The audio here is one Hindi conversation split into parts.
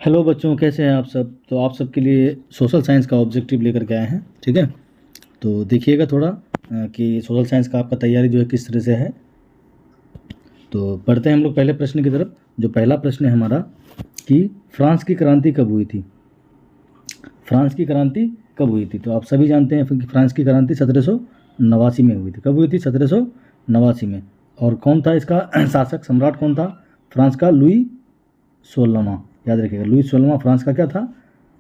हेलो बच्चों, कैसे हैं आप सब। तो आप सबके लिए सोशल साइंस का ऑब्जेक्टिव लेकर के आए हैं। ठीक है, तो देखिएगा थोड़ा कि सोशल साइंस का आपका तैयारी जो है किस तरह से है। तो पढ़ते हैं हम लोग पहले प्रश्न की तरफ। जो पहला प्रश्न है हमारा कि फ्रांस की क्रांति कब हुई थी। फ्रांस की क्रांति कब हुई थी। तो आप सभी जानते हैं कि फ्रांस की क्रांति 1789 में हुई थी। कब हुई थी? 1789 में। और कौन था इसका शासक, सम्राट कौन था फ्रांस का? लुई 16वां। याद रखिएगा, लुई 16वां फ्रांस का क्या था?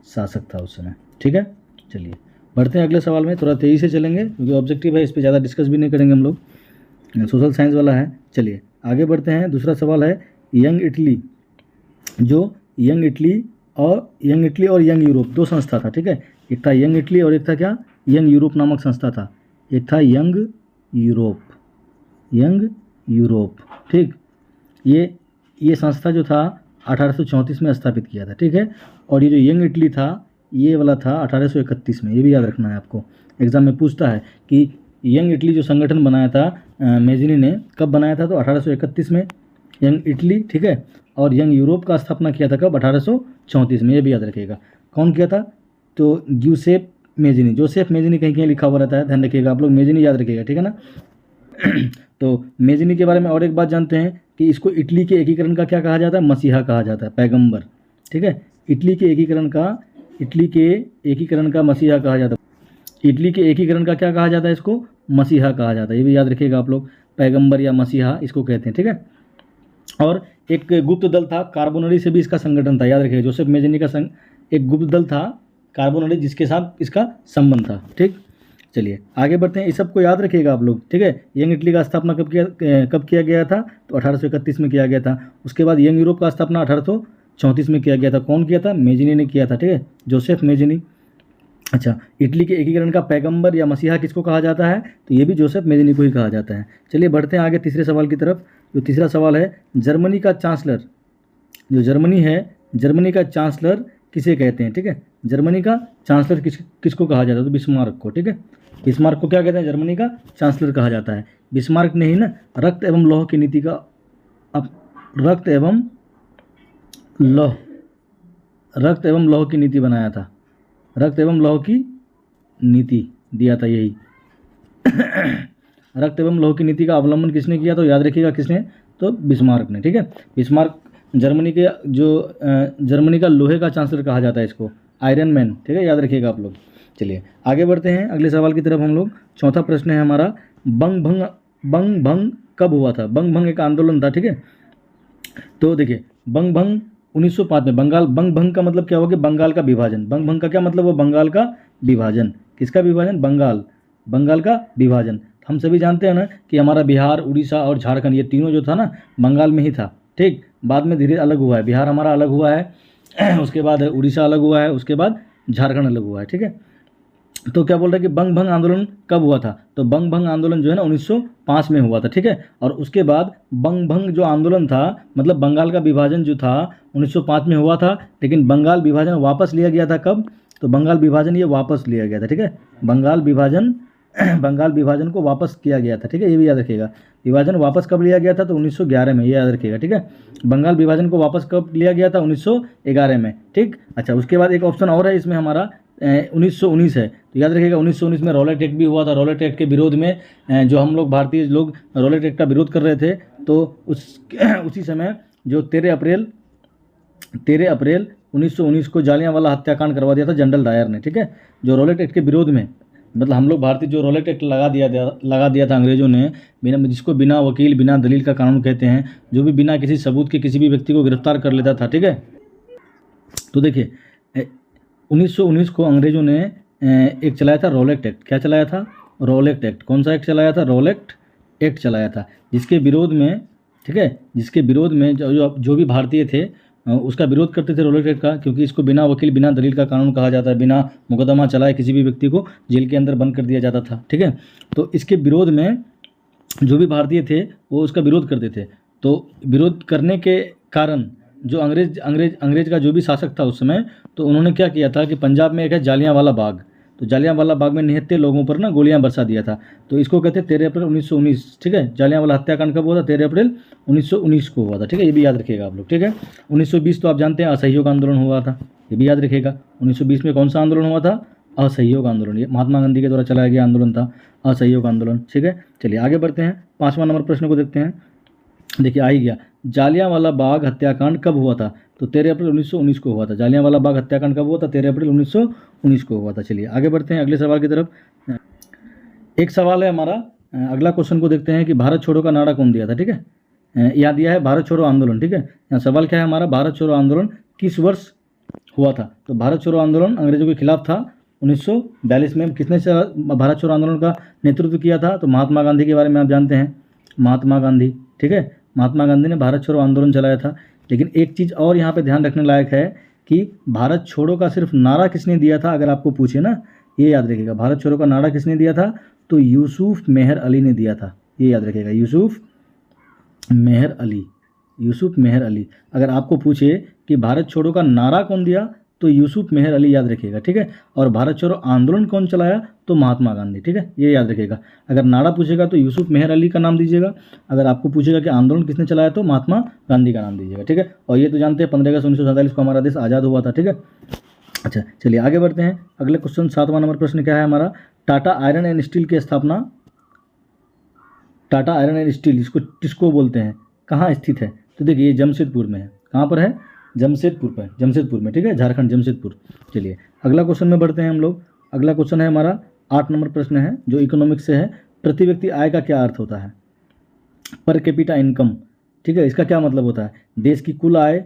शासक था उस समय। ठीक है, चलिए बढ़ते हैं अगले सवाल में। थोड़ा तेज़ी से चलेंगे क्योंकि ऑब्जेक्टिव है, इस पर ज़्यादा डिस्कस भी नहीं करेंगे हम लोग, सोशल साइंस वाला है। चलिए आगे बढ़ते हैं। दूसरा सवाल है यंग इटली। जो यंग इटली और यंग यूरोप दो संस्था था। ठीक है, एक था यंग इटली और एक था क्या? यंग यूरोप नामक संस्था था। एक था यंग यूरोप। ठीक, ये संस्था जो था 1834 में स्थापित किया था। ठीक है, और ये जो यंग इटली था ये वाला था 1831 में। ये भी याद रखना है आपको, एग्जाम में पूछता है कि यंग इटली जो संगठन बनाया था मेजिनी ने, कब बनाया था? तो 1831 में यंग इटली। ठीक है, और यंग यूरोप का स्थापना किया था कब? 1834 में। ये भी याद रखिएगा। कौन किया था? तो जोसेफ मेजिनी कहीं कहीं लिखा हुआ रहता है, ध्यान रखिएगा आप लोग, मेजिनी याद रखिएगा। ठीक है ना। तो मेजिनी के बारे में और एक बात जानते हैं कि इसको इटली के एकीकरण का क्या कहा जाता है? मसीहा कहा जाता है, पैगंबर। ठीक है, इटली के एकीकरण का मसीहा कहा जाता है। इटली के एकीकरण का क्या कहा जाता है? इसको मसीहा कहा जाता है। ये भी याद रखिएगा आप लोग, पैगंबर या मसीहा इसको कहते हैं। ठीक है, और एक गुप्त दल था कार्बोनरी से भी इसका संगठन था। याद रखिएगा, जोसेफ मेजिनी का एक गुप्त दल था कार्बोनरी, जिसके साथ इसका संबंध था। ठीक, चलिए आगे बढ़ते हैं। इस सब को याद रखिएगा आप लोग। ठीक है, यंग इटली का स्थापना कब किया गया था? तो 1831 में किया गया था। उसके बाद यंग यूरोप का स्थापना 1834 में किया गया था। कौन किया था? मेजिनी ने किया था। ठीक है, जोसेफ मेजिनी। अच्छा, इटली के एकीकरण का पैगंबर या मसीहा किसको कहा जाता है? तो ये भी जोसेफ मेजिनी को ही कहा जाता है। चलिए बढ़ते हैं आगे तीसरे सवाल की तरफ। जो तीसरा सवाल है, जर्मनी का चांसलर, जो जर्मनी है, जर्मनी का चांसलर किसे कहते हैं? ठीक है, जर्मनी का चांसलर किसको कहा जाता है? तो बिस्मार्क को। ठीक है, बिस्मार्क को क्या कहते हैं? जर्मनी का चांसलर कहा जाता है। बिस्मार्क ने ही ना रक्त एवं लौह की नीति का रक्त एवं लौह की नीति बनाया था। रक्त एवं लौह की नीति दिया था यही। रक्त एवं लौह की नीति का अवलंबन किसने किया? तो याद रखिएगा किसने? तो बिस्मार्क ने। ठीक है, बिस्मार्क जर्मनी का लोहे का चांसलर कहा जाता है इसको, आयरन मैन। ठीक है, याद रखिएगा आप लोग। चलिए आगे बढ़ते हैं अगले सवाल की तरफ हम लोग। चौथा प्रश्न है हमारा, बंग भंग कब हुआ था? बंग भंग एक आंदोलन था। ठीक है, तो देखिए बंग भंग 1905 में। बंग भंग का मतलब क्या हुआ कि बंगाल का विभाजन। बंग भंग का क्या मतलब? वो बंगाल का विभाजन। किसका विभाजन? बंगाल का विभाजन। हम सभी जानते हैं ना कि हमारा बिहार, उड़ीसा और झारखंड, ये तीनों जो था ना बंगाल में ही था। ठीक, बाद में धीरे अलग हुआ है। बिहार हमारा अलग हुआ है उसके बाद उड़ीसा अलग हुआ है, उसके बाद झारखंड अलग हुआ है। ठीक है, तो क्या बोल रहे हैं कि बंग भंग आंदोलन कब हुआ था? तो बंग भंग आंदोलन जो है ना 1905 में हुआ था। ठीक है, और उसके बाद बंग भंग जो आंदोलन था, मतलब बंगाल का विभाजन जो था 1905 में हुआ था, लेकिन बंगाल विभाजन वापस लिया गया था कब? तो बंगाल विभाजन ये वापस लिया गया था। ठीक है, बंगाल विभाजन को वापस किया गया था। ठीक है, ये भी याद रखिएगा। विभाजन वापस कब लिया गया था? तो 1911 में, ये याद रखिएगा। ठीक है, बंगाल विभाजन को वापस कब लिया गया था? 1911 में। ठीक, अच्छा उसके बाद एक ऑप्शन और है इसमें हमारा 1919 है। तो याद रखिएगा 1919 में रॉलेट एक्ट भी हुआ था। रॉलेट एक्ट के विरोध में जो हम लोग भारतीय लोग रॉलेट एक्ट का विरोध कर रहे थे, तो उसी समय जो 13 अप्रैल 1919 को जालियांवाला हत्याकांड करवा दिया था जनरल डायर ने। ठीक है, जो रॉलेट एक्ट के विरोध में, मतलब हम लोग भारतीय जो रॉलेट एक्ट लगा दिया था अंग्रेजों ने, जिसको बिना वकील बिना दलील का कानून कहते हैं, जो भी बिना किसी सबूत के किसी भी व्यक्ति को गिरफ्तार कर लेता था। ठीक है, तो देखिए 1919 को अंग्रेजों ने एक चलाया था रॉलेट एक्ट। क्या चलाया था? Rowlatt act. कौन सा एक्ट चलाया था? रॉलेट एक्ट चलाया था, जिसके विरोध में, ठीक है, जिसके विरोध में जो भी भारतीय थे उसका विरोध करते थे रॉलेट एक्ट का, क्योंकि इसको बिना वकील बिना दलील का कानून कहा जाता है। बिना मुकदमा चलाए किसी भी व्यक्ति को जेल के अंदर बंद कर दिया जाता था। ठीक है, तो इसके विरोध में जो भी भारतीय थे वो उसका विरोध करते थे। तो विरोध करने के कारण जो अंग्रेज का जो भी शासक था उस समय, तो उन्होंने क्या किया था कि पंजाब में एक है जालियांवाला बाग। तो जालियांवाला बाग में निहत्थे लोगों पर ना गोलियां बरसा दिया था, तो इसको कहते हैं 13 अप्रैल 1919। ठीक है, जालियांवाला हत्याकांड कब हुआ था? 13 अप्रैल 1919 को हुआ था। ठीक है, ये भी याद रखिएगा आप लोग। ठीक है, 1920 तो आप जानते हैं असहयोग आंदोलन हुआ था, ये भी याद रखिएगा। 1920 में कौन सा आंदोलन हुआ था? असहयोग आंदोलन। ये महात्मा गांधी के द्वारा चलाया गया आंदोलन था, असहयोग आंदोलन। ठीक है, चलिए आगे बढ़ते हैं, 5वां नंबर प्रश्न को देखते हैं। देखिए आ ही गया, जालियांवाला बाग हत्याकांड कब हुआ था? तो 13 अप्रैल 1919 को हुआ था। जालियांवाला बाग हत्याकांड कब हुआ था? 13 अप्रैल 1919 को हुआ था। चलिए आगे बढ़ते हैं अगले सवाल की तरफ। एक सवाल है हमारा, अगला क्वेश्चन को देखते हैं कि भारत छोड़ो का नारा कौन दिया था? ठीक है, यहाँ दिया है भारत छोड़ो आंदोलन। ठीक है, यहाँ सवाल क्या है हमारा, भारत छोड़ो आंदोलन किस वर्ष हुआ था? तो भारत छोड़ो आंदोलन अंग्रेजों के खिलाफ था 1942 में। किसने भारत छोड़ो आंदोलन का नेतृत्व किया था? तो महात्मा गांधी के बारे में आप जानते हैं, महात्मा गांधी। ठीक है, महात्मा गांधी ने भारत छोड़ो आंदोलन चलाया था। लेकिन एक चीज़ और यहाँ पे ध्यान रखने लायक है कि भारत छोड़ो का सिर्फ नारा किसने दिया था, अगर आपको पूछे ना, ये याद रखिएगा, भारत छोड़ो का नारा किसने दिया था? तो यूसुफ मेहर अली ने दिया था, ये याद रखिएगा, यूसुफ मेहर अली, यूसुफ मेहर अली। अगर आपको पूछे कि भारत छोड़ो का नारा कौन दिया, तो यूसुफ मेहर अली याद रखिएगा। ठीक है, और भारत छोड़ो आंदोलन कौन चलाया? तो महात्मा गांधी। ठीक है, ये याद रखिएगा। अगर नारा पूछेगा तो यूसुफ मेहर अली का नाम दीजिएगा, अगर आपको पूछेगा कि आंदोलन किसने चलाया तो महात्मा गांधी का नाम दीजिएगा। ठीक है, और ये तो जानते हैं 15 अगस्त 1947 को हमारा देश आज़ाद हुआ था। ठीक है, अच्छा चलिए आगे बढ़ते हैं। अगले क्वेश्चन 7वां नंबर प्रश्न क्या है हमारा, टाटा आयरन एंड स्टील की स्थापना, टाटा आयरन एंड स्टील इसको किसको बोलते हैं, कहाँ स्थित है? तो देखिए ये जमशेदपुर में है। कहाँ पर है? जमशेदपुर पर, जमशेदपुर में। ठीक है, झारखंड, जमशेदपुर। चलिए अगला क्वेश्चन में बढ़ते हैं हम लोग। अगला क्वेश्चन है हमारा 8 नंबर प्रश्न है जो इकोनॉमिक्स से है, प्रति व्यक्ति आय का क्या अर्थ होता है? Per capita income. ठीक है, इसका क्या मतलब होता है? देश की कुल आय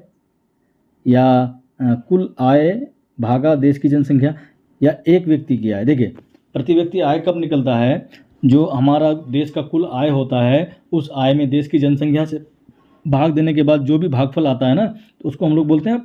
या कुल आय भागा देश की जनसंख्या या एक व्यक्ति की आय। देखिए प्रति व्यक्ति आय कब निकलता है? जो हमारा देश का कुल आय होता है, उस आय में देश की जनसंख्या से भाग देने के बाद जो भी भागफल आता है ना, तो उसको हम लोग बोलते हैं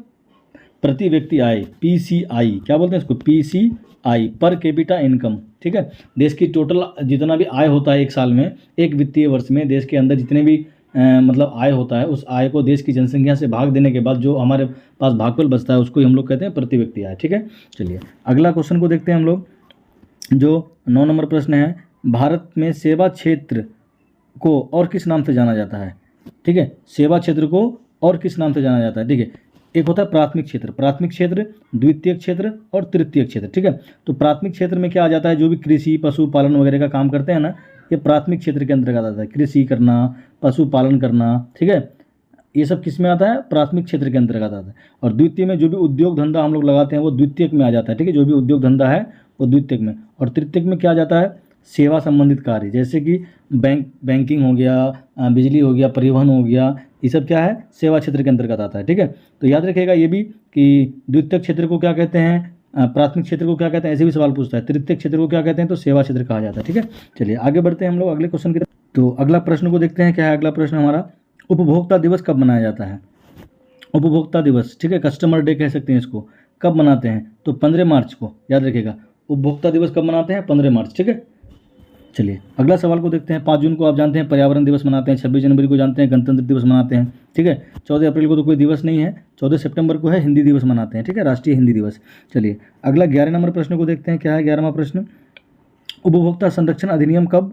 प्रति व्यक्ति आय, PCI। क्या बोलते हैं इसको? PCI, per capita income. ठीक है, देश की टोटल जितना भी आय होता है एक साल में, एक वित्तीय वर्ष में देश के अंदर जितने भी मतलब आय होता है, उस आय को देश की जनसंख्या से भाग देने के बाद जो हमारे पास भागफल बचता है उसको ही हम लोग कहते हैं प्रति व्यक्ति आय। ठीक है, चलिए अगला क्वेश्चन को देखते हैं हम लोग, जो 9 नंबर प्रश्न है, भारत में सेवा क्षेत्र को और किस नाम से जाना जाता है? ठीक है, सेवा क्षेत्र को और किस नाम से जाना जाता है? ठीक है, एक होता है प्राथमिक क्षेत्र, प्राथमिक क्षेत्र, द्वितीयक क्षेत्र और तृतीयक क्षेत्र। ठीक है, तो प्राथमिक क्षेत्र में क्या आ जाता है? जो भी कृषि पशुपालन वगैरह का काम करते हैं ना, ये प्राथमिक क्षेत्र के अंतर्गत आता है। कृषि करना, पशुपालन करना, ठीक है, ये सब किस में आता है? प्राथमिक क्षेत्र के अंतर्गत आता है। और द्वितीय में जो भी उद्योग धंधा हम लोग लगाते हैं वो द्वितीयक में आ जाता है। ठीक है, जो भी उद्योग धंधा है वो द्वितीयक में। और तृतीयक में क्या आ जाता है? सेवा संबंधित कार्य, जैसे कि बैंकिंग हो गया, बिजली हो गया, परिवहन हो गया, ये सब क्या है? सेवा क्षेत्र के अंतर्गत आता है। ठीक है, तो याद रखिएगा ये भी कि द्वितीयक क्षेत्र को क्या कहते हैं, प्राथमिक क्षेत्र को क्या कहते हैं, ऐसे भी सवाल पूछता है। तृतीयक क्षेत्र को क्या कहते हैं? तो सेवा क्षेत्र कहा जाता है। ठीक है, चलिए आगे बढ़ते हैं हम लोग अगले क्वेश्चन की तरफ। तो अगला प्रश्न को देखते हैं, क्या है अगला प्रश्न हमारा, उपभोक्ता दिवस कब मनाया जाता है? उपभोक्ता दिवस, ठीक है, कस्टमर डे कह सकते हैं इसको, कब मनाते हैं? तो 15 मार्च को, याद रखिएगा, उपभोक्ता दिवस कब मनाते हैं? 15 मार्च। ठीक है, चलिए अगला सवाल को देखते हैं। 5 जून को आप जानते हैं पर्यावरण दिवस मनाते हैं, 26 जनवरी को जानते हैं गणतंत्र दिवस मनाते हैं। ठीक है, 14 अप्रैल को तो कोई दिवस नहीं है, 14 सितंबर को है हिंदी दिवस मनाते हैं। ठीक है, राष्ट्रीय हिंदी दिवस। चलिए अगला 11 नंबर प्रश्न को देखते हैं, क्या है 11वां प्रश्न, उपभोक्ता संरक्षण अधिनियम कब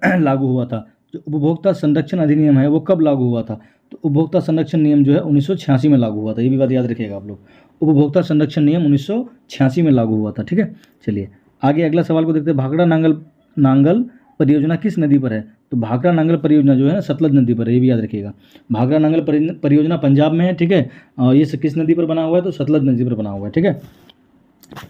लागू हुआ था? जो उपभोक्ता संरक्षण अधिनियम है वो कब लागू हुआ था? तो उपभोक्ता संरक्षण नियम जो है 1986 में लागू हुआ था, ये भी बात याद रखिएगा आप लोग। उपभोक्ता संरक्षण नियम 1986 में लागू हुआ था। ठीक है, चलिए आगे अगला सवाल को देखते हैं, भाखड़ा नांगल परियोजना किस नदी पर है? तो भाखड़ा नांगल परियोजना जो है ना सतलज नदी पर है, ये भी याद रखिएगा। भाखड़ा नांगल परियोजना पंजाब में है। ठीक है, और ये किस नदी पर बना हुआ है? तो सतलज नदी पर बना हुआ है। ठीक है,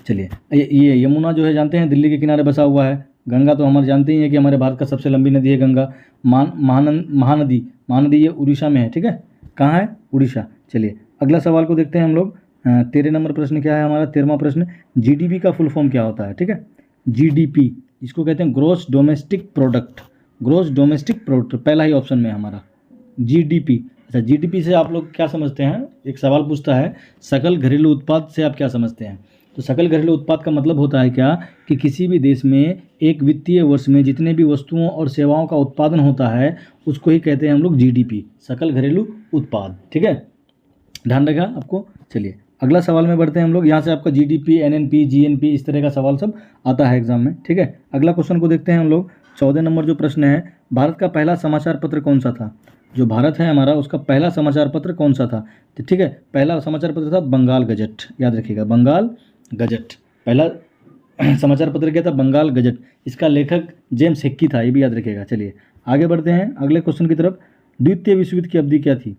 चलिए ये यमुना जो है जानते हैं दिल्ली के किनारे बसा हुआ है। गंगा तो हमारे जानते ही हैं कि हमारे भारत का सबसे लंबी नदी है गंगा। महानदी ये उड़ीसा में है। ठीक है, कहाँ है? उड़ीसा। चलिए अगला सवाल को देखते हैं हम लोग। 13 नंबर प्रश्न क्या है हमारा? 13वां प्रश्न, GDP का फुल फॉर्म क्या होता है? ठीक है, GDP इसको कहते हैं gross domestic product, gross domestic product पहला ही ऑप्शन में है हमारा GDP। अच्छा, GDP से आप लोग क्या समझते हैं? एक सवाल पूछता है, सकल घरेलू उत्पाद से आप क्या समझते हैं? तो सकल घरेलू उत्पाद का मतलब होता है क्या कि किसी भी देश में एक वित्तीय वर्ष में जितने भी वस्तुओं और सेवाओं का उत्पादन होता है उसको ही कहते हैं हम लोग GDP, सकल घरेलू उत्पाद। ठीक है, ध्यान रखा आपको। चलिए अगला सवाल में बढ़ते हैं हम लोग। यहाँ से आपका जीडीपी, एनएनपी, जीएनपी इस तरह का सवाल सब आता है एग्जाम में, ठीक है। अगला क्वेश्चन को देखते हैं हम लोग। 14 नंबर जो प्रश्न है, भारत का पहला समाचार पत्र कौन सा था? जो भारत है हमारा, उसका पहला समाचार पत्र कौन सा था? तो ठीक है, पहला समाचार पत्र था बंगाल गजट, याद रखिएगा, बंगाल गजट। पहला समाचार पत्र क्या था? बंगाल गजट। इसका लेखक जेम्स हिक्की था, ये भी याद रखिएगा। चलिए आगे बढ़ते हैं अगले क्वेश्चन की तरफ। द्वितीय विश्व युद्ध की अवधि क्या थी?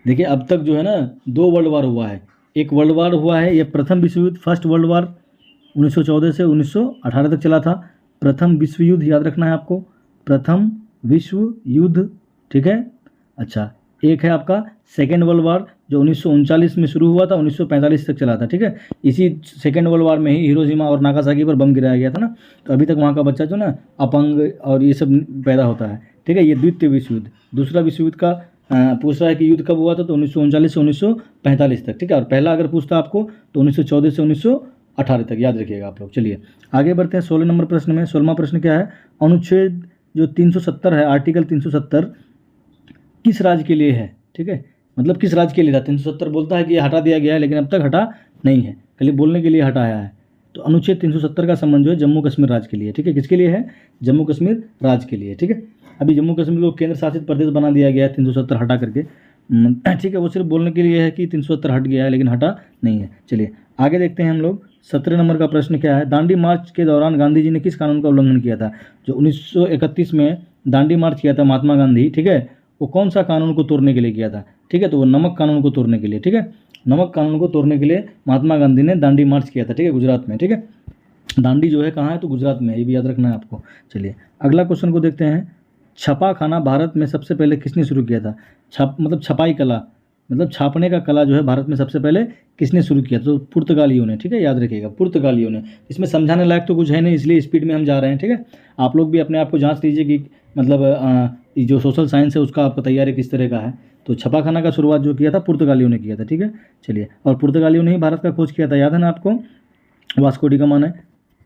देखिए अब तक जो है ना 2 वर्ल्ड वार हुआ है। एक वर्ल्ड वार हुआ है, ये प्रथम विश्व युद्ध, फर्स्ट वर्ल्ड वार 1914 से 1918 तक चला था। प्रथम विश्व युद्ध याद रखना है आपको, प्रथम विश्व युद्ध, ठीक है। अच्छा, एक है आपका सेकेंड वर्ल्ड वार जो 1939 में शुरू हुआ था, 1945 तक चला था, ठीक है। इसी सेकेंड वर्ल्ड वार में ही हिरोशिमा और नागासाकी पर बम गिराया गया था ना, तो अभी तक वहाँ का बच्चा जो ना अपंग और ये सब पैदा होता है, ठीक है। ये द्वितीय विश्व युद्ध। दूसरा विश्व युद्ध का पूछ रहा है कि युद्ध कब हुआ था, तो 1939 से 1945 तक, ठीक है। और पहला अगर पूछता आपको तो 1914 से 1918 तक, याद रखिएगा आप लोग। चलिए आगे बढ़ते हैं 16 नंबर प्रश्न में। 16वां प्रश्न क्या है? अनुच्छेद जो 370 है, आर्टिकल 370 किस राज्य के लिए है? ठीक है, मतलब किस राज्य के लिए था? 370 बोलता है कि ये हटा दिया गया है, लेकिन अब तक हटा नहीं है, खाली बोलने के लिए हटाया है। तो अनुच्छेद 370 का संबंध जो है जम्मू कश्मीर राज्य के लिए, ठीक है। किसके लिए है? जम्मू कश्मीर राज्य के लिए, ठीक है। अभी जम्मू कश्मीर को केंद्र शासित प्रदेश बना दिया गया है 370 हटा करके, ठीक है। वो सिर्फ बोलने के लिए है कि 370 हट गया है, लेकिन हटा नहीं है। चलिए आगे देखते हैं हम लोग। 17 नंबर का प्रश्न क्या है? दांडी मार्च के दौरान गांधी जी ने किस कानून का उल्लंघन किया था? जो 1931 में दांडी मार्च किया था महात्मा गांधी, ठीक है, वो कौन सा कानून को तोड़ने के लिए किया था? ठीक है, तो वो नमक कानून को तोड़ने के लिए, ठीक है। नमक कानून को तोड़ने के लिए महात्मा गांधी ने दांडी मार्च किया था, ठीक है, गुजरात में, ठीक है। दांडी जो है कहाँ है? तो गुजरात में है, ये भी याद रखना है आपको। चलिए अगला क्वेश्चन को देखते हैं। छपा खाना भारत में सबसे पहले किसने शुरू किया था? मतलब छपाई कला, मतलब छापने का कला जो है भारत में सबसे पहले किसने शुरू किया? तो पुर्तगालियों ने, ठीक है, याद रखिएगा, पुर्तगालियों ने। इसमें समझाने लायक तो कुछ है नहीं, इसलिए स्पीड में हम जा रहे हैं, ठीक है। आप लोग भी अपने आप को जांच लीजिए कि मतलब ये जो सोशल साइंस है उसका आपका तैयारी किस तरह का है। तो छपाखाना का शुरुआत जो किया था पुर्तगालियों ने किया था, ठीक है। चलिए, और पुर्तगालियों ने ही भारत का खोज किया था, याद है ना आपको, वास्को डी गामा ने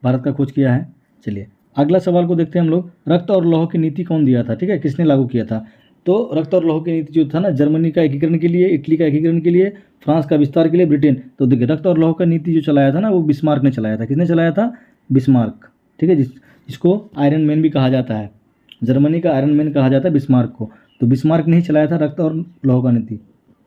भारत का खोज किया है। चलिए अगला सवाल को देखते हैं हम लोग। रक्त और लौह की नीति कौन दिया था? ठीक है, किसने लागू किया था? तो रक्त और लौह की नीति जो था ना, जर्मनी का एकीकरण के लिए, इटली का एकीकरण के लिए, फ्रांस का विस्तार के लिए, ब्रिटेन। तो देखिए रक्त और लौह का नीति जो चलाया था ना, वो बिस्मार्क ने चलाया था। किसने चलाया था? बिस्मार्क, ठीक है, जिसको आयरन मैन भी कहा जाता है। जर्मनी का आयरन मैन कहा जाता है बिस्मार्क को। तो बिस्मार्क ने ही चलाया था रक्त और लौह का नीति,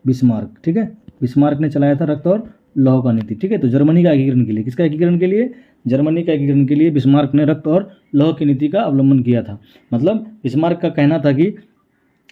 बिस्मार्क, ठीक है। बिस्मार्क ने चलाया था रक्त और लौह का नीति, ठीक है। तो जर्मनी का एकीकरण के लिए, किसका एकीकरण के लिए? जर्मनी का एकीकरण के लिए बिस्मार्क ने रक्त और लौह की नीति का अवलंबन किया था। मतलब बिस्मार्क का कहना था कि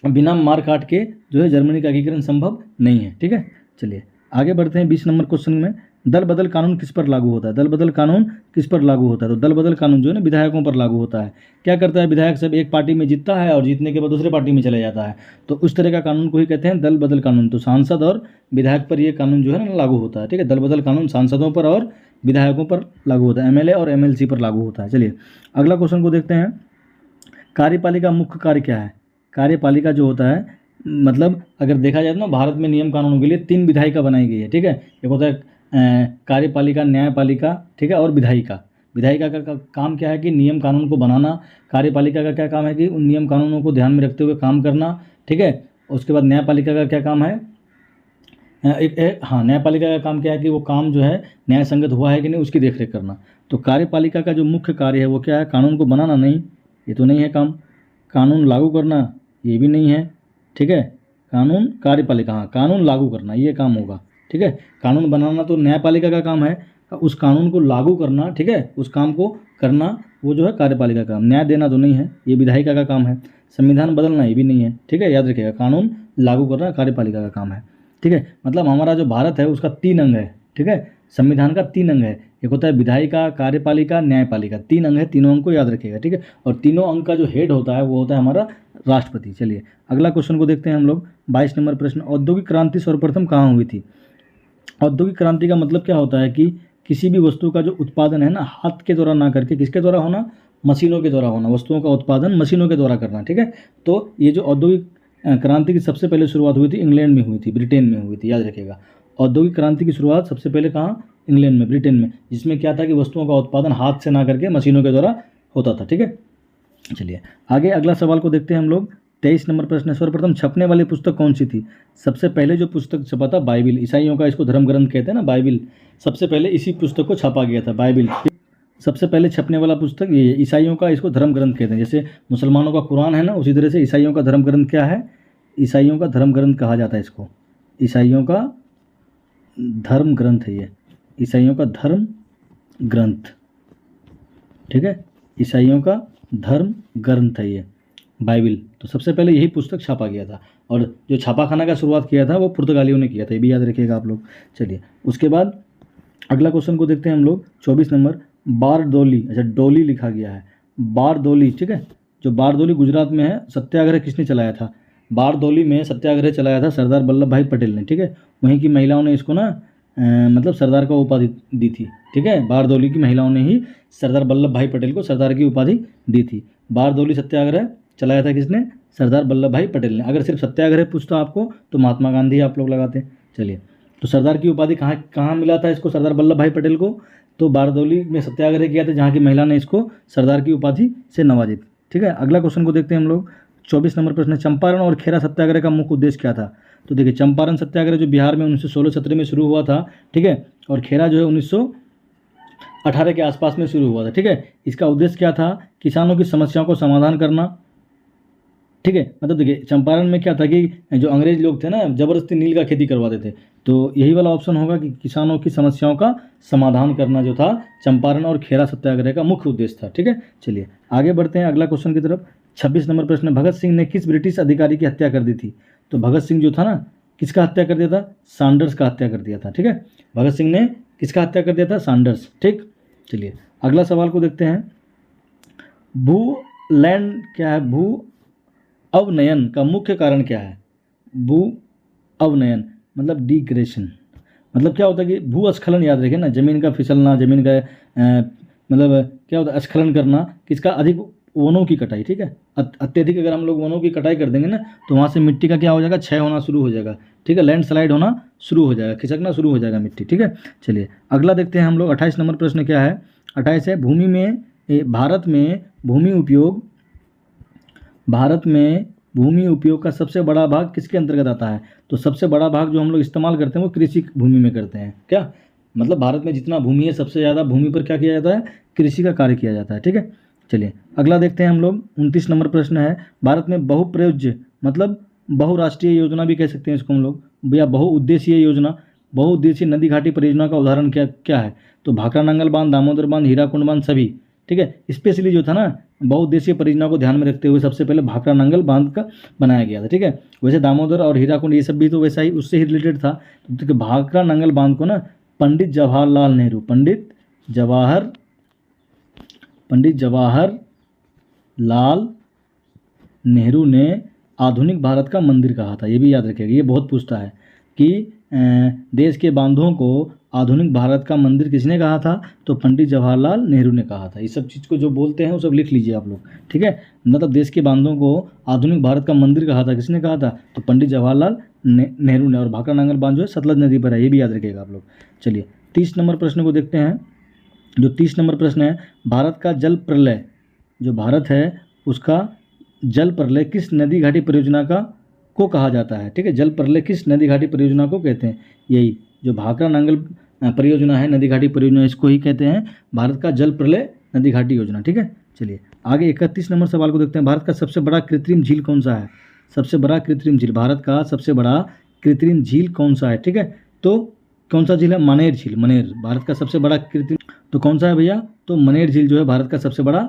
बिना मार काट के जो है जर्मनी का एकीकरण संभव नहीं है, ठीक है। चलिए आगे बढ़ते हैं 20 नंबर क्वेश्चन में। दल बदल कानून किस पर लागू होता है? दल बदल कानून किस पर लागू होता है? तो दल बदल कानून जो है ना विधायकों पर लागू होता है। क्या करता है विधायक? सब एक पार्टी में जीतता है और जीतने के बाद दूसरे पार्टी में चले जाता है, तो उस तरह का कानून को ही कहते हैं दल बदल कानून। तो सांसद और विधायक पर ये कानून जो है ना लागू होता है, ठीक है। दल बदल कानून सांसदों पर और विधायकों पर लागू होता है, एमएलए और एमएलसी पर लागू होता है। चलिए अगला क्वेश्चन को देखते हैं। कार्यपालिका मुख्य कार्य क्या है? कार्यपालिका जो होता है, मतलब अगर देखा जाए ना, भारत में नियम कानूनों के लिए 3 विधायिका बनाई गई है, ठीक है। एक होता है कार्यपालिका, न्यायपालिका, ठीक है, और विधायिका। विधायिका का काम क्या है कि नियम कानून को बनाना। कार्यपालिका का क्या काम है कि उन नियम कानूनों को ध्यान में रखते हुए काम करना, ठीक है। उसके बाद न्यायपालिका का क्या काम है? न्यायपालिका का काम क्या है कि वो काम जो है न्याय संगत हुआ है कि नहीं उसकी देखरेख करना। तो कार्यपालिका का जो मुख्य कार्य है वो क्या है? कानून को बनाना नहीं, ये तो नहीं है काम। कानून लागू करना, ये भी नहीं है, ठीक है। कानून, कार्यपालिका, हाँ, कानून लागू करना ये काम होगा, ठीक है। कानून बनाना तो न्यायपालिका का काम है, उस कानून को लागू करना, ठीक है, उस काम को करना वो जो है कार्यपालिका का काम। न्याय देना तो नहीं है, ये विधायिका का काम है। संविधान बदलना ये भी नहीं है, ठीक है, याद रखिएगा। कानून लागू करना कार्यपालिका का काम है, ठीक है। मतलब हमारा जो भारत है उसका 3 अंग है, ठीक है। संविधान का 3 अंग है, एक होता है विधायिका, कार्यपालिका, न्यायपालिका। 3 अंग है, तीनों अंग को याद रखिएगा, ठीक है। और तीनों अंग का जो हेड होता है वो होता है हमारा राष्ट्रपति। चलिए अगला क्वेश्चन को देखते हैं हम लोग। 22 नंबर प्रश्न। औद्योगिक क्रांति सर्वप्रथम कहाँ हुई थी? औद्योगिक क्रांति का मतलब क्या होता है कि किसी भी वस्तु का जो उत्पादन है ना, हाथ के द्वारा ना करके किसके द्वारा होना? मशीनों के द्वारा होना। वस्तुओं का उत्पादन मशीनों के द्वारा करना, ठीक है। तो ये जो औद्योगिक क्रांति की सबसे पहले शुरुआत हुई थी इंग्लैंड में हुई थी, ब्रिटेन में हुई थी, याद रखिएगा। औद्योगिक क्रांति की शुरुआत सबसे पहले कहाँ? इंग्लैंड में, ब्रिटेन में, जिसमें क्या था कि वस्तुओं का उत्पादन हाथ से ना करके मशीनों के द्वारा होता था, ठीक है। चलिए आगे अगला सवाल को देखते हैं हम लोग। 23 नंबर प्रश्न है, सर्वप्रथम छपने वाली पुस्तक कौन सी थी? सबसे पहले जो पुस्तक छपा था बाइबिल, ईसाइयों का इसको धर्म ग्रंथ कहते हैं ना, बाइबिल, सबसे पहले इसी पुस्तक को छापा गया था, बाइबिल। सबसे पहले छपने वाला पुस्तक ये, ईसाइयों का इसको धर्म ग्रंथ कहते हैं। जैसे मुसलमानों का कुरान है ना, उसी तरह से ईसाइयों का धर्म ग्रंथ क्या है? ईसाइयों का धर्म ग्रंथ कहा जाता है इसको, ईसाइयों का धर्म ग्रंथ है ये, ईसाइयों का धर्म ग्रंथ, ठीक है, ईसाइयों का धर्म ग्रंथ है ये बाइबिल। तो सबसे पहले यही पुस्तक छापा गया था, और जो छापाखाना का शुरुआत किया था वो पुर्तगालियों ने किया था, ये भी याद रखिएगा आप लोग। चलिए उसके बाद अगला क्वेश्चन को देखते हैं हम लोग, 24 नंबर, बारडोली, अच्छा डोली लिखा गया है, बारडोली, ठीक है। जो बारडोली गुजरात में है, सत्याग्रह किसने चलाया था? बारडोली में सत्याग्रह चलाया था सरदार वल्लभ भाई पटेल ने, ठीक है। वहीं की महिलाओं ने इसको ना मतलब सरदार का उपाधि दी थी, ठीक है। बारडोली की महिलाओं ने ही सरदार वल्लभ भाई पटेल को सरदार की उपाधि दी थी। बारडोली सत्याग्रह चलाया था किसने? सरदार वल्लभ भाई पटेल ने। अगर सिर्फ सत्याग्रह पूछता आपको तो महात्मा गांधी आप लोग लगाते हैं। चलिए, तो सरदार की उपाधि कहाँ कहाँ मिला था इसको, सरदार वल्लभ भाई पटेल को? तो बारडोली में सत्याग्रह किया था, जहाँ की महिला ने इसको सरदार की उपाधि से नवाजी, ठीक है। अगला क्वेश्चन को देखते हैं हम लोग, 24 नंबर प्रश्न, चंपारण और खेरा सत्याग्रह का मुख्य उद्देश्य क्या था? तो देखिए, चंपारण सत्याग्रह जो बिहार में 1916-17 में शुरू हुआ था, ठीक है, और खेरा जो है 1918 के आसपास में शुरू हुआ था, ठीक है। इसका उद्देश्य क्या था? किसानों की समस्याओं को समाधान करना, ठीक है। मतलब देखिए, चंपारण में क्या था कि जो अंग्रेज लोग थे ना, जबरदस्ती नील का खेती करवाते थे, तो यही वाला ऑप्शन होगा कि किसानों की समस्याओं का समाधान करना जो था चंपारण और खेरा सत्याग्रह का मुख्य उद्देश्य था, ठीक है। चलिए आगे बढ़ते हैं अगला क्वेश्चन की तरफ। 26 नंबर प्रश्न, भगत सिंह ने किस ब्रिटिश अधिकारी की हत्या कर दी थी? तो भगत सिंह जो था ना, किसका हत्या कर दिया था? सैंडर्स का हत्या कर दिया था, ठीक है। भगत सिंह ने किसका हत्या कर दिया था? सैंडर्स, ठीक। चलिए अगला सवाल को देखते हैं, भू लैंड क्या है? भू अवनयन का मुख्य कारण क्या है? भू अवनयन मतलब डिग्रेशन, मतलब क्या होता है कि भूस्खलन, याद रखें ना, जमीन का फिसलना, जमीन का मतलब क्या होता है, स्खलन करना, किसका? अधिक वनों की कटाई, ठीक है। अत्यधिक अगर हम लोग वनों की कटाई कर देंगे ना, तो वहाँ से मिट्टी का क्या हो जाएगा? क्षय होना शुरू हो जाएगा, ठीक है। लैंडस्लाइड होना शुरू हो जाएगा, खिसकना शुरू हो जाएगा मिट्टी, ठीक है। चलिए अगला देखते हैं हम लोग, 28 नंबर प्रश्न क्या है? 28 है, भूमि में भारत में भूमि उपयोग, भारत में भूमि उपयोग का सबसे बड़ा भाग किसके अंतर्गत आता है? तो सबसे बड़ा भाग जो हम लोग इस्तेमाल करते हैं वो कृषि भूमि में करते हैं। क्या मतलब, भारत में जितना भूमि है, सबसे ज़्यादा भूमि पर क्या किया जाता है? कृषि का कार्य किया जाता है, ठीक है। चलिए अगला देखते हैं हम लोग, 29 नंबर प्रश्न है, भारत में बहुप्रयोज्य मतलब बहुराष्ट्रीय योजना भी कह सकते हैं इसको हम लोग, या बहुउद्देशीय योजना, बहुउद्देशीय नदी घाटी परियोजना का उदाहरण क्या क्या है? तो भाखड़ा नांगल बांध, दामोदर बांध, हीराकुंड बांध, सभी, ठीक है। स्पेशली जो था ना, बहुउद्देशीय परियोजना को ध्यान में रखते हुए सबसे पहले भाखड़ा नांगल बांध का बनाया गया था, ठीक है। वैसे दामोदर और हीराकुंड ये सब भी तो वैसा ही उससे ही रिलेटेड था। तो भाखड़ा नांगल बांध को ना पंडित जवाहरलाल नेहरू, पंडित जवाहर लाल नेहरू ने आधुनिक भारत का मंदिर कहा था। ये भी याद रखिएगा, ये बहुत पूछता है कि देश के बांधों को आधुनिक भारत का मंदिर किसने कहा था? तो पंडित जवाहरलाल नेहरू ने कहा था। ये सब चीज़ को जो बोलते हैं वो सब लिख लीजिए आप लोग, ठीक है। मतलब देश के बांधों को आधुनिक भारत का मंदिर कहा था, किसने कहा था? तो पंडित जवाहरलाल नेहरू ने। और भाखड़ा नांगल बांध जो है सतलज नदी पर है, ये भी याद रखिएगा आप लोग। चलिए 30 नंबर प्रश्न को देखते हैं। जो 30 नंबर प्रश्न है, भारत का जल प्रलय, जो भारत है उसका जल प्रलय किस नदी घाटी परियोजना का को कहा जाता है? ठीक है, जल प्रलय किस नदी घाटी परियोजना को कहते हैं? यही जो भाखड़ा नांगल परियोजना है, नदी घाटी परियोजना, इसको ही कहते हैं भारत का जल प्रलय नदी घाटी योजना, ठीक है। चलिए आगे 31 नंबर सवाल को देखते हैं। भारत का सबसे बड़ा कृत्रिम झील कौन सा है? सबसे बड़ा कृत्रिम झील, भारत का सबसे बड़ा कृत्रिम झील कौन सा है? ठीक है, तो कौन सा झील है? मनेर झील। मनेर भारत का सबसे बड़ा कृत्रिम, तो कौन सा है भैया? तो मनेर झील जो है भारत का सबसे बड़ा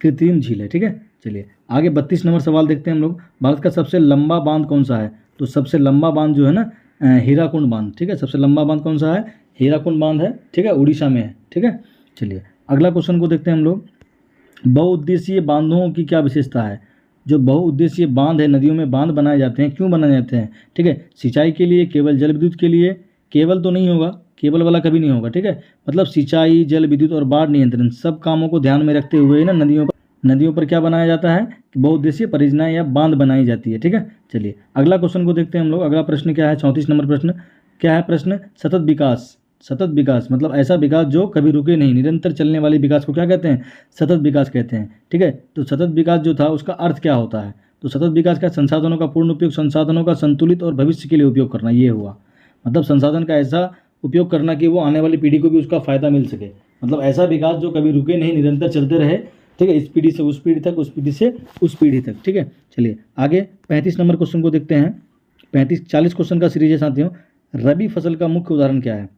कृत्रिम झील है, ठीक है। चलिए आगे 32 नंबर सवाल देखते हैं हम लोग। भारत का सबसे लंबा बांध कौन सा है? तो सबसे लंबा बांध जो है ना, हीराकुंड बांध, ठीक है। सबसे लंबा बांध कौन सा है? हीराकुंड बांध है, ठीक है, उड़ीसा में है, ठीक है। चलिए अगला क्वेश्चन को देखते हैं हम लोग। बहुउद्देशीय बांधों की क्या विशेषता है? जो बहुउद्देशीय बांध है, नदियों में बांध बनाए जाते हैं, क्यों बनाए जाते हैं? ठीक है, सिंचाई के लिए, केवल जल विद्युत के लिए, केवल तो नहीं होगा, केवल वाला कभी नहीं होगा, ठीक है। मतलब सिंचाई, जल विद्युत और बाढ़ नियंत्रण सब कामों को ध्यान में रखते हुए ना नदियों पर क्या बनाया जाता है? बहुउद्देशीय परियोजनाएं या बांध बनाई जाती है, ठीक है। चलिए अगला क्वेश्चन को देखते हैं हम लोग। अगला प्रश्न क्या है? 34 नंबर प्रश्न क्या है? प्रश्न सतत विकास। सतत विकास मतलब ऐसा विकास जो कभी रुके नहीं, निरंतर चलने वाले विकास को क्या कहते हैं? सतत विकास कहते हैं, ठीक है। तो सतत विकास जो था उसका अर्थ क्या होता है? तो सतत विकास का संसाधनों का पूर्ण उपयोग, संसाधनों का संतुलित और भविष्य के लिए उपयोग करना, ये हुआ। मतलब संसाधन का ऐसा उपयोग करना कि वो आने वाली पीढ़ी को भी उसका फ़ायदा मिल सके। मतलब ऐसा विकास जो कभी रुके नहीं, निरंतर चलते रहे, ठीक है, इस पीढ़ी से उस पीढ़ी तक, उस पीढ़ी से उस पीढ़ी तक, ठीक है। चलिए आगे 35 नंबर क्वेश्चन को देखते हैं। 40 क्वेश्चन का सीरीज है साथियों। रबी फसल का मुख्य उदाहरण क्या है?